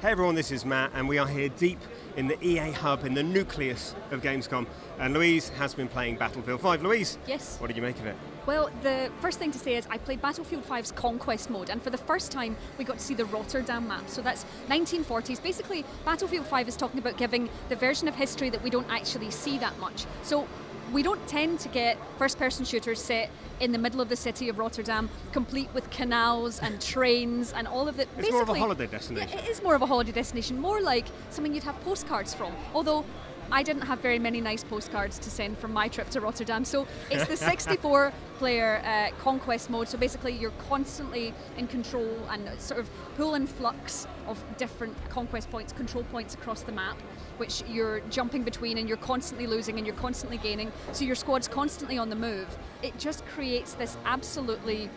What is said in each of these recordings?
Hey everyone, this is Matt, and we are here deep in the EA hub, in the nucleus of Gamescom. And Louise has been playing Battlefield 5. Louise, yes. What did you make of it? Well, the first thing to say is I played Battlefield 5's Conquest mode, and for the first time we got to see the Rotterdam map. So that's 1940s. Basically, Battlefield 5 is talking about giving the version of history that we don't actually see that much. So we don't tend to get first-person shooters set in the middle of the city of Rotterdam, complete with canals and trains and all of it. It's more of a holiday destination. Yeah, it is more of a holiday destination, more like something you'd have postcards from. Although I didn't have very many nice postcards to send from my trip to Rotterdam. So it's the 64-player conquest mode. So basically you're constantly in control and sort of pull and flux of different conquest points, control points across the map, which you're jumping between, and you're constantly losing and you're constantly gaining. So your squad's constantly on the move. It just creates this absolutely...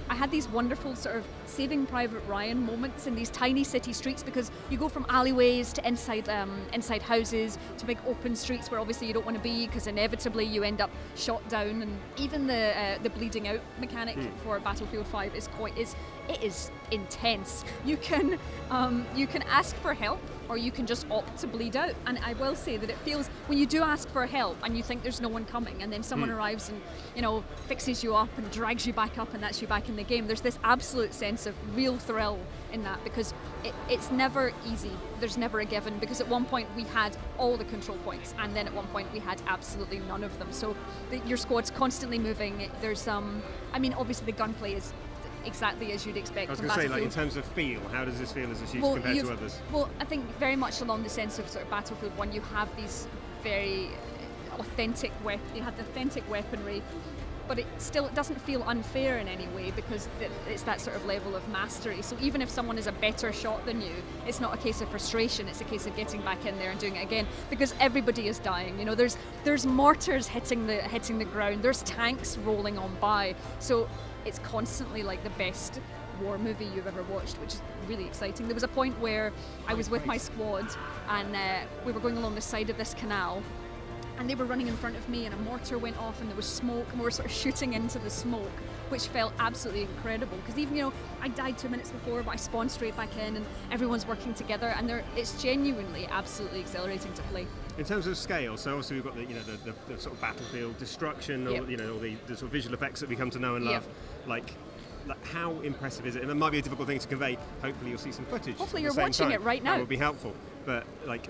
I had these wonderful sort of Saving Private Ryan moments in these tiny city streets, because you go from alleyways to inside houses to big open streets where obviously you don't want to be, because inevitably you end up shot down. And even the bleeding out mechanic for Battlefield 5 is intense. You can ask for help, or you can just opt to bleed out. And I will say that it feels, when you do ask for help and you think there's no one coming, and then someone arrives and, you know, fixes you up and drags you back up, and that's you back in the game, there's this absolute sense of real thrill in that, because it's never easy. There's never a given, because at one point we had all the control points, and then at one point we had absolutely none of them. So your squad's constantly moving. There's I mean, obviously the gunplay is exactly as you'd expect. I was going to say, like, in terms of feel, how does this feel as a shooter compared to others? Well, I think very much along the sense of sort of Battlefield 1, you have these very authentic weaponry, but it doesn't feel unfair in any way, because it's that sort of level of mastery. So even if someone is a better shot than you, it's not a case of frustration, it's a case of getting back in there and doing it again, because everybody is dying. You know, there's mortars hitting the ground, there's tanks rolling on by. So it's constantly like the best war movie you've ever watched, which is really exciting. There was a point where I was with my squad, and we were going along the side of this canal, and they were running in front of me, and a mortar went off and there was smoke, and we were sort of shooting into the smoke, which felt absolutely incredible, because even, you know, I died 2 minutes before, but I spawned straight back in, and everyone's working together, and it's genuinely absolutely exhilarating to play. In terms of scale, so obviously we've got the sort of battlefield destruction, or you know, all the sort of visual effects that we come to know and love. Like how impressive is it? And it might be a difficult thing to convey. Hopefully you'll see some footage. Hopefully you're watching it right now. That would be helpful. But like,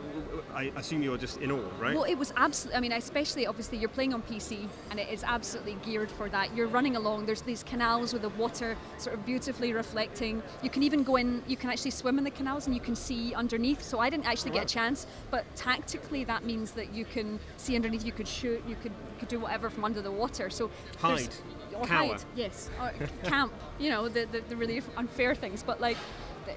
I assume you're just in awe, right? Well, it was absolutely, I mean, especially obviously you're playing on PC, and it is absolutely geared for that. You're running along, there's these canals with the water sort of beautifully reflecting. You can even go in, you can actually swim in the canals, and you can see underneath. So I didn't actually get a chance, but tactically that means that you can see underneath, you could shoot, you could do whatever from under the water. So hide, hide, yes, or camp, you know, the really unfair things. But like,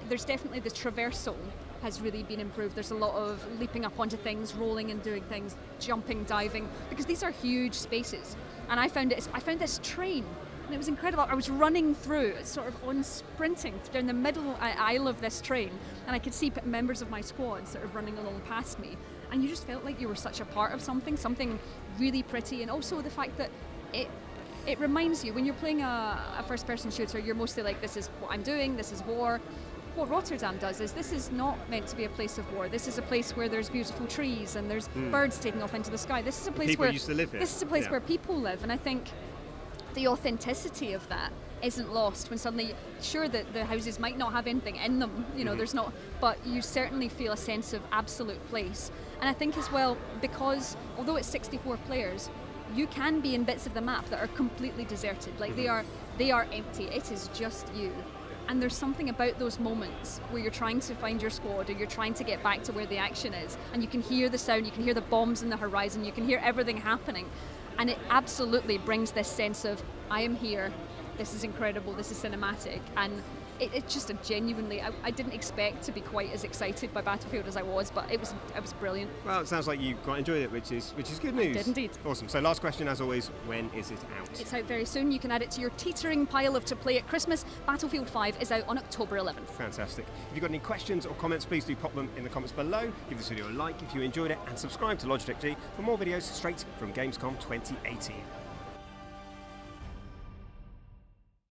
there's definitely the traversal has really been improved. There's a lot of leaping up onto things, rolling and doing things, jumping, diving, because these are huge spaces. And I found this train, and it was incredible. I was running through, sort of on sprinting down the middle aisle of this train, and I could see members of my squad sort of running along past me, and you just felt like you were such a part of something really pretty. And also the fact that it reminds you, when you're playing a first-person shooter, you're mostly like, this is what I'm doing, this is war. What Rotterdam does is, this is not meant to be a place of war. This is a place where there's beautiful trees and there's birds taking off into the sky. This is a place where used to live here. This is a place where people live, and I think the authenticity of that isn't lost when suddenly, sure, that the houses might not have anything in them, you know, there's not, but you certainly feel a sense of absolute place. And I think as well, because although it's 64 players, you can be in bits of the map that are completely deserted. Like they are empty. It is just you. And there's something about those moments where you're trying to find your squad, or you're trying to get back to where the action is, and you can hear the sound, you can hear the bombs in the horizon, you can hear everything happening. And it absolutely brings this sense of, I am here, this is incredible, this is cinematic. And it's just a genuinely, I didn't expect to be quite as excited by Battlefield as I was, but it was brilliant. Well, it sounds like you quite enjoyed it, which is good news. I did indeed. Awesome. So last question, as always, when is it out? It's out very soon. You can add it to your teetering pile of to play at Christmas. Battlefield 5 is out on October 11th. Fantastic. If you've got any questions or comments, please do pop them in the comments below. Give this video a like if you enjoyed it, and subscribe to Logitech G for more videos straight from Gamescom 2018.